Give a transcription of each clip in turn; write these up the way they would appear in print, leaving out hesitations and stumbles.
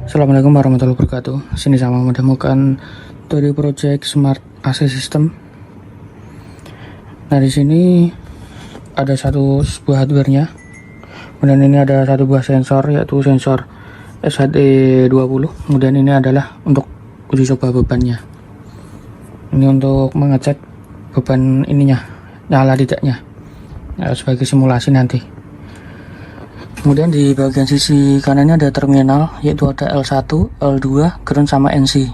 Assalamualaikum warahmatullahi wabarakatuh. Sini sama menemukan dari project Smart AC System. Nah, di sini ada sebuah hardware-nya. Kemudian ini ada satu buah sensor, yaitu sensor SHD20. Kemudian ini adalah untuk uji coba bebannya. Ini untuk mengecek beban ininya, nyala tidaknya, sebagai simulasi nanti. Kemudian di bagian sisi kanannya ada terminal, yaitu ada L1, L2, ground sama NC.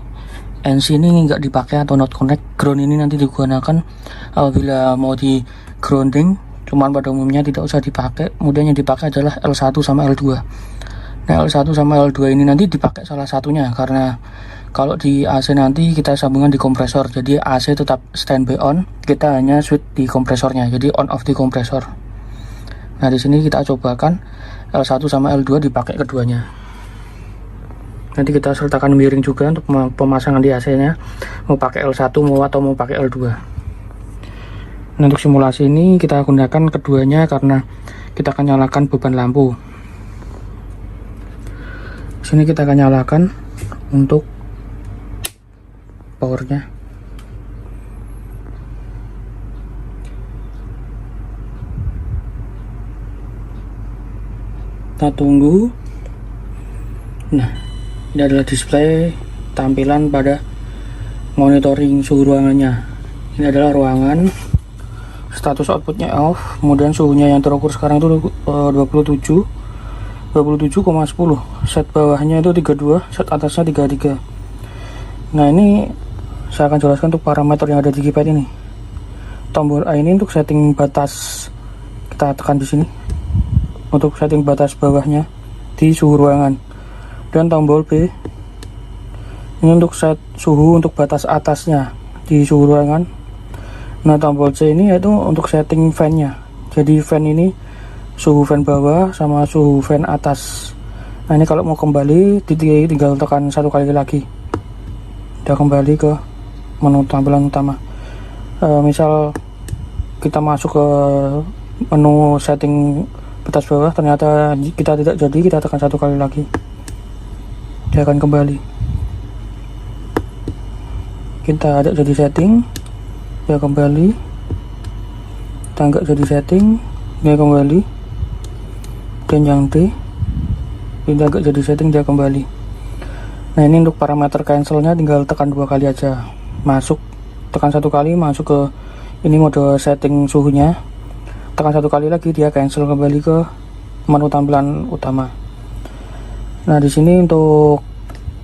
NC ini nggak dipakai atau not connect. Ground ini nanti digunakan apabila mau di grounding, cuman pada umumnya tidak usah dipakai. Kemudian yang dipakai adalah L1 sama L2. Nah, L1 sama L2 ini nanti dipakai salah satunya, karena kalau di AC nanti kita sambungan di kompresor, jadi AC tetap standby on, kita hanya switch di kompresornya, jadi on off di kompresor. Nah, di sini kita cobakan L1 sama L2 dipakai keduanya. Nanti kita sertakan miring juga untuk pemasangan di AC-nya, mau pakai L1 atau mau pakai L2. Nah, untuk simulasi ini kita gunakan keduanya karena kita akan nyalakan beban lampu. Sini kita akan nyalakan untuk powernya. Kita tunggu. Nah, ini adalah display tampilan pada monitoring suhu ruangannya. Ini adalah ruangan, status outputnya off, kemudian suhunya yang terukur sekarang itu 27,10. Set bawahnya itu 32, set atasnya 33. Nah, ini saya akan jelaskan untuk parameter yang ada di keypad ini. Tombol A ini untuk setting batas, kita tekan di sini untuk setting batas bawahnya di suhu ruangan, dan tombol B ini untuk set suhu untuk batas atasnya di suhu ruangan. Nah, tombol C ini yaitu untuk setting fan-nya, jadi fan ini suhu fan bawah sama suhu fan atas. Nah, ini kalau mau kembali tinggal tekan satu kali lagi, udah kembali ke menu tampilan utama. Misal kita masuk ke menu setting batas bawah, ternyata kita tidak jadi, kita tekan satu kali lagi, dia akan kembali. Kita ada jadi setting, dia kembali. Kita nggak jadi setting, dia kembali. Dan yang D, kita nggak jadi setting, dia kembali. Nah, ini untuk parameter cancelnya tinggal tekan dua kali aja, masuk, tekan satu kali masuk ke ini mode setting suhunya, tekan satu kali lagi dia cancel kembali ke menu tampilan utama. Nah, di sini untuk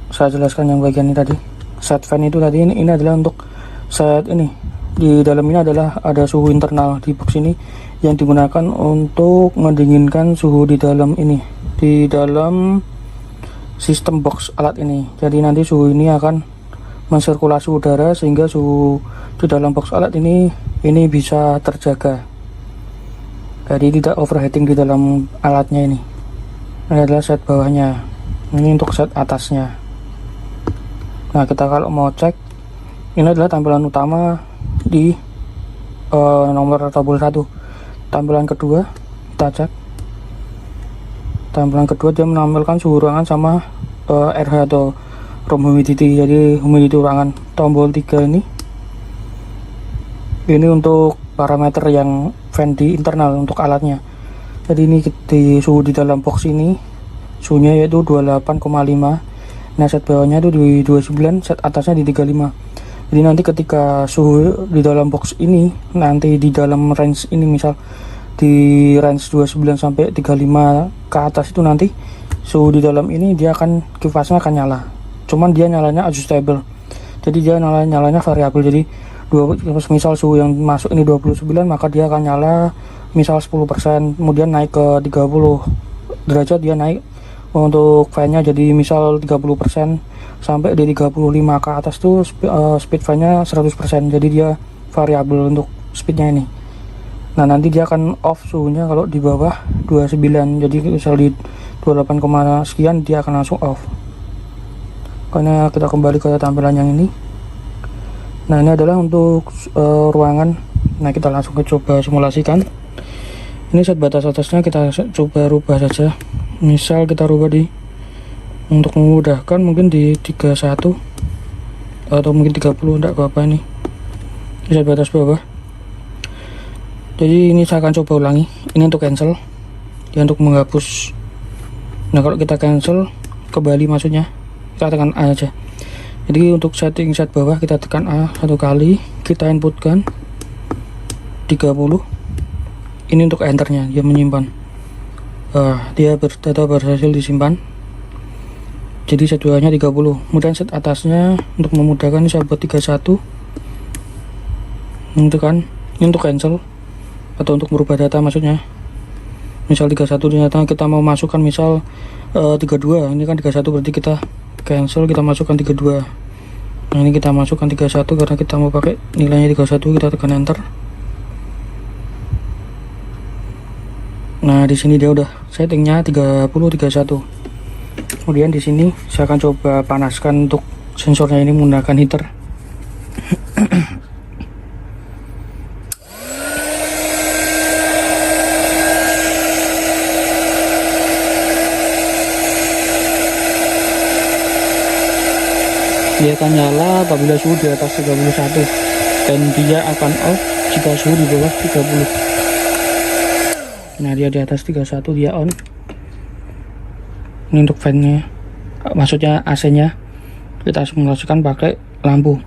saya jelaskan yang bagian ini tadi, set fan itu tadi, ini adalah untuk set ini. Di dalam ini adalah ada suhu internal di box ini yang digunakan untuk mendinginkan suhu di dalam ini, di dalam sistem box alat ini. Jadi nanti suhu ini akan mensirkulasi udara sehingga suhu di dalam box alat ini bisa terjaga, jadi tidak overheating di dalam alatnya ini. Ini adalah set bawahnya, ini untuk set atasnya. Nah, kita kalau mau cek, ini adalah tampilan utama di nomor tombol 1. Tampilan kedua kita cek, tampilan kedua dia menampilkan suhu ruangan sama RH atau room humidity, jadi humidity ruangan. Tombol 3 ini untuk parameter yang fan di internal untuk alatnya. Jadi ini di suhu di dalam box ini suhunya yaitu 28,5. Nah, set bawahnya itu di 29, set atasnya di 35. Jadi nanti ketika suhu di dalam box ini nanti di dalam range ini, misal di range 29 sampai 35 ke atas, itu nanti suhu di dalam ini dia akan, kipasnya akan nyala. Cuman dia nyalanya adjustable. Jadi dia nyalanya variabel. Jadi misal suhu yang masuk ini 29, maka dia akan nyala misal 10%, kemudian naik ke 30 derajat dia naik untuk fan-nya, jadi misal 30% sampai di 35 ke atas tuh speed fan-nya 100%, jadi dia variabel untuk speednya ini. Nah, nanti dia akan off suhunya kalau di bawah 29, jadi misal di 28, sekian dia akan langsung off. Karena kita kembali ke tampilan yang ini. Nah, ini adalah untuk ruangan. Nah, kita langsung coba simulasikan. Ini set batas atasnya kita coba rubah saja. Misal kita rubah di, untuk memudahkan mungkin di 31 atau mungkin 30, enggak apa-apa ini. Set batas bawah. Jadi ini saya akan coba ulangi. Ini untuk cancel, ya, untuk menghapus. Nah kalau kita cancel kembali maksudnya kita tekan A aja. Jadi untuk setting set bawah kita tekan A satu kali, kita inputkan 30. Ini untuk enternya, dia menyimpan. Dia data berhasil disimpan. Jadi set bawahnya 30. Kemudian set atasnya untuk memudahkan saya buat 31. Ini kan, ini untuk cancel atau untuk merubah data maksudnya. Misal 31 ternyata kita mau masukkan misal 32. Ini kan 31 berarti kita cancel, kita masukkan 32. Nah ini kita masukkan 31 karena kita mau pakai nilainya 31, kita tekan enter. Nah di sini dia udah settingnya 30 31. Kemudian di sini saya akan coba panaskan untuk sensornya ini menggunakan heater. Dia akan nyala apabila suhu di atas 31 dan dia akan off jika suhu di bawah 30. Nah dia di atas 31 dia on. Ini untuk fan-nya, maksudnya AC-nya kita simulasikan pakai lampu.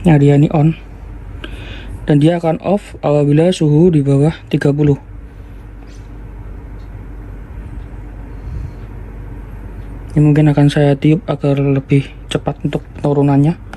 Nah dia ini on dan dia akan off apabila suhu di bawah 30. Ini mungkin akan saya tiup agar lebih cepat untuk penurunannya.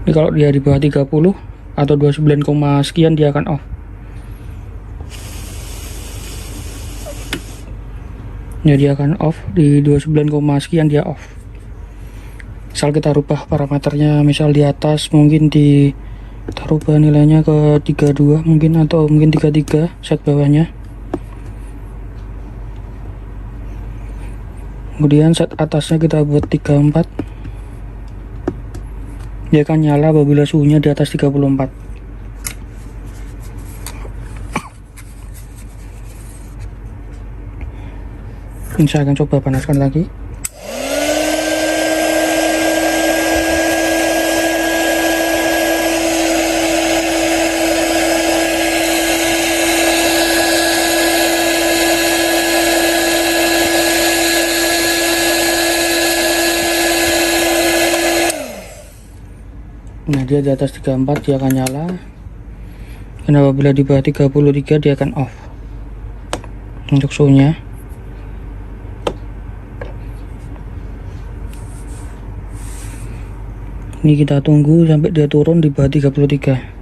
Ini kalau dia di bawah 30 atau 29, sekian dia akan off. Ya dia akan off di 29, sekian dia off. Misal kita rubah parameternya, misal di atas mungkin kita rubah nilainya ke 32 mungkin, atau mungkin 33 set bawahnya. Kemudian set atasnya kita buat 34. Dia akan nyala apabila suhunya di atas 34. Ini saya akan coba panaskan lagi. Nah dia di atas 34 dia akan nyala, dan apabila di bawah 33 dia akan off. Untuk suhunya ini kita tunggu sampai dia turun di bawah 33.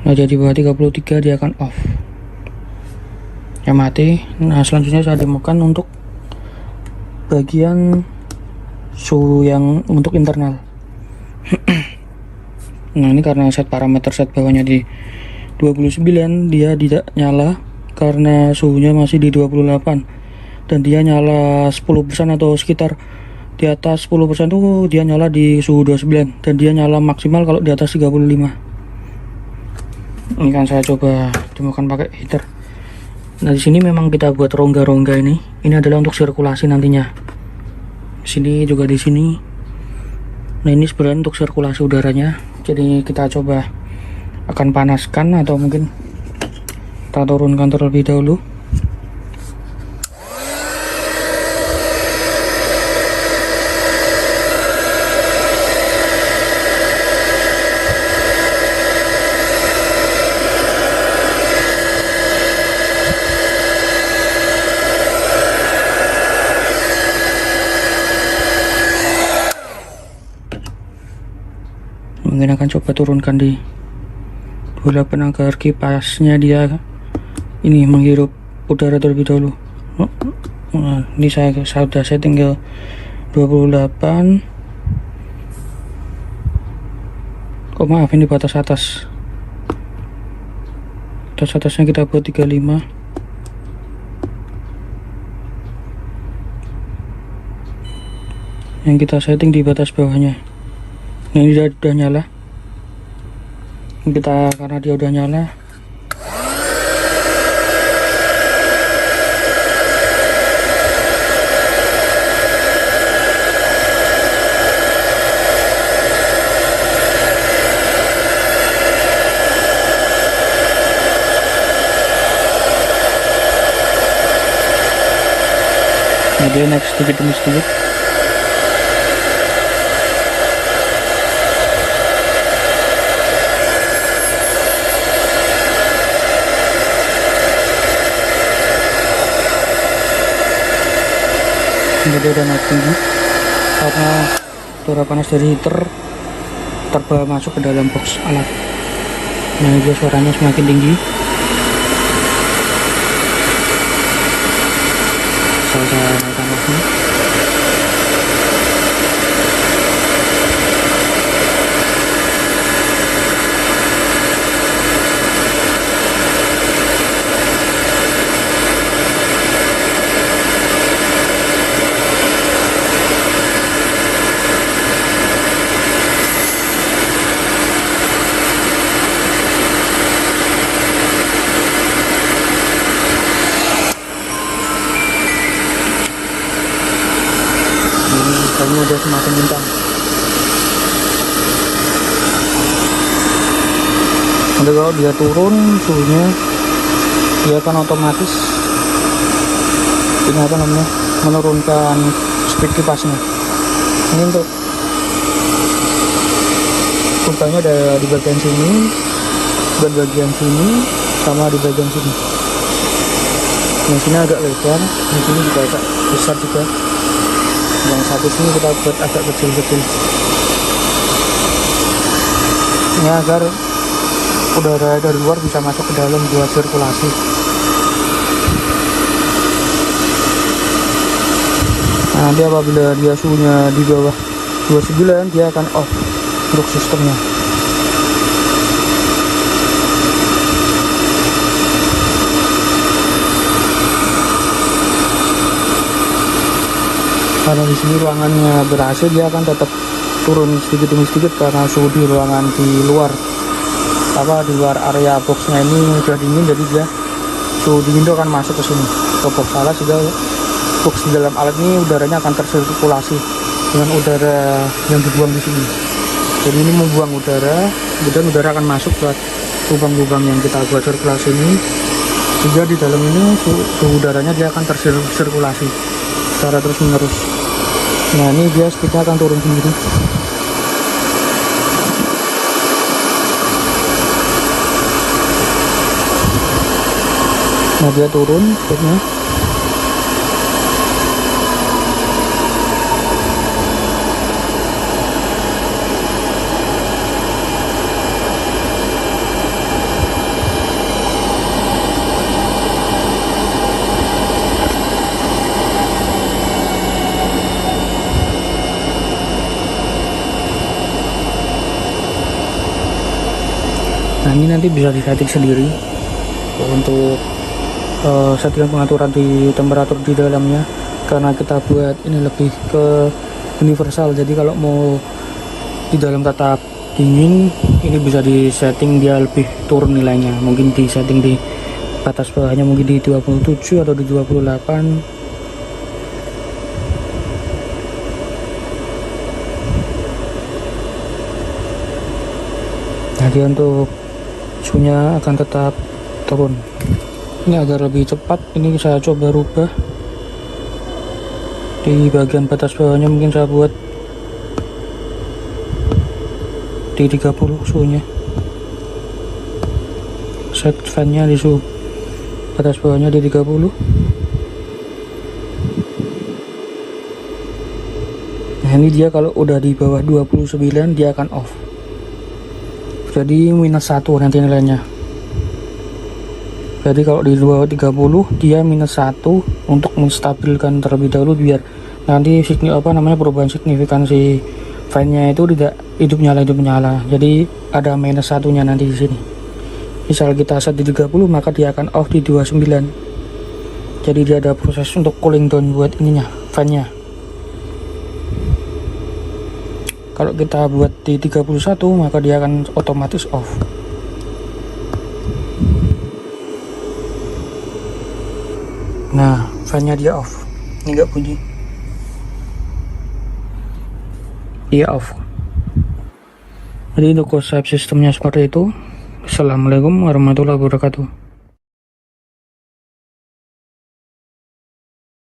Nah jadi bawah 33 dia akan off, ya mati. Nah selanjutnya saya demokan untuk bagian suhu yang untuk internal. Nah ini karena set parameter set bawahnya di 29, dia tidak nyala karena suhunya masih di 28, dan dia nyala 10% atau sekitar di atas 10% tuh dia nyala di suhu 29, dan dia nyala maksimal kalau di atas 35. Ini kan saya coba demokan pakai heater. Nah di sini memang kita buat rongga-rongga ini. Ini adalah untuk sirkulasi nantinya. Di sini juga di sini. Nah ini sebenarnya untuk sirkulasi udaranya. Jadi kita coba akan panaskan atau mungkin kita turunkan terlebih dahulu. mungkin akan coba turunkan di 28 agar kipasnya dia ini menghirup udara terlebih dahulu. Nah, ini saya sudah setting ke 28. Oh maaf, ini batas atasnya kita buat 35. Yang kita setting di batas bawahnya. Nah, ini udah nyala. Karena dia udah nyala, nah dia naik sedikit demi sedikit. Ini dia udah naik tinggi karena udara panas dari heater terbawa masuk ke dalam box alat. Nah, ini dia suaranya semakin tinggi. Saya naikkan lagi. Ini udah semakin kencang. Nanti kalau dia turun suhunya, dia akan otomatis ini apa namanya, menurunkan speed kipasnya. Ini untuk pulsanya ada di bagian sini dan bagian sini sama di bagian sini. Yang sini agak lebar, yang sini juga agak besar juga. Yang satu sini kita buat agak kecil-kecil. Ini agar udara dari luar bisa masuk ke dalam buat sirkulasi. Nah, nanti apabila dia suhunya di bawah 29, dia akan off untuk sistemnya. Karena di sini ruangannya ber-AC, dia akan tetap turun sedikit demi sedikit karena suhu di ruangan di luar area boxnya ini udah dingin, jadi dia suhu dingin itu akan masuk ke sini ke box alat, sehingga box di dalam alat ini udaranya akan tersirkulasi dengan udara yang dibuang di sini. Jadi ini membuang udara, kemudian udara akan masuk ke lubang-lubang yang kita buat sirkulasi ini, sehingga di dalam ini suhu udaranya dia akan tersirkulasi secara terus menerus. Nah, ini dia speednya akan turun sendiri. Nah, dia turun speednya. Nah, ini nanti bisa disetting sendiri untuk settingan pengaturan di temperatur di dalamnya, karena kita buat ini lebih ke universal. Jadi kalau mau di dalam tetap dingin, ini bisa disetting dia lebih turun nilainya, mungkin disetting di batas bawahnya mungkin di 27 atau di 28. Jadi untuk suhunya akan tetap turun. Ini agar lebih cepat, ini saya coba rubah di bagian batas bawahnya, mungkin saya buat di 30 suhunya. Set fan-nya di suhu batas bawahnya di 30. Nah, ini dia kalau udah di bawah 29 dia akan off. jadi -1 nanti nilainya. Jadi kalau di bawah 30 dia -1 untuk menstabilkan terlebih dahulu biar nanti perubahan signifikansi fan-nya itu tidak hidup nyala. Jadi ada -1-nya nanti di sini. Misal kita set di 30 maka dia akan off di 29. Jadi dia ada proses untuk cooling down buat ininya, fan-nya. Kalau kita buat di 31 maka dia akan otomatis off. Nah, fan-nya dia off. Ini nggak bunyi. Dia off. Jadi untuk konsep sistemnya seperti itu. Assalamualaikum warahmatullahi wabarakatuh.